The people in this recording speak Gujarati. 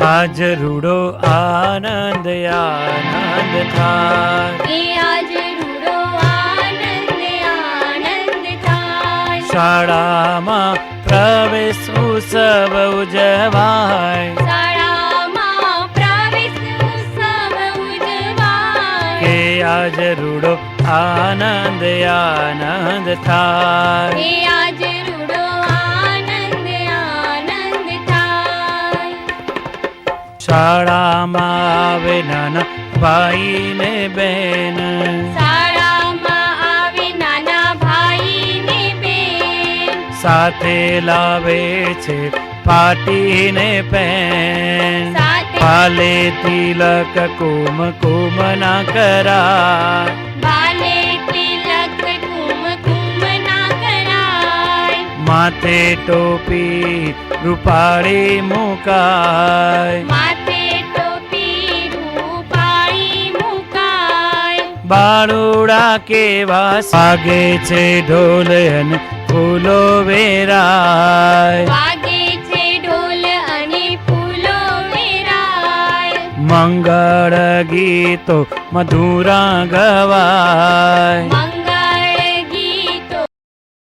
આજ રૂડો આનંદ આનંદ થાય, આજ રૂડો આનંદ આનંદ થાય. શાળામાં પ્રવેશ ઉત્સવ ઉજવાય, શાળામાં પ્રવેશ ઉત્સવ ઉજવાય. કે આજ રૂડો આનંદ આનંદ થાય, આજ રૂડો આનંદ આનંદ થાય. શાળામાં આવે નાના ભાઈ ને બહેન, શાળામાં આવે નાના ભાઈ ને બેન. સાથે લાવે છે પાટી ને પેન, સાથે ભાલે તિલક કુમકુમ ના કરાય, ભાલે તિલક કુમકુમ ના કરાય. માથે ટોપી રૂપાળી મુકાય, માથે ટોપી રૂપાળી મુકાય. બાળુડા કેવા વાગે છે ઢોલ અને ફૂલો વેરાય, વાગે છે ઢોલ અને ફૂલો વેરાય. મંગળ ગીતો મધુરા ગવાય,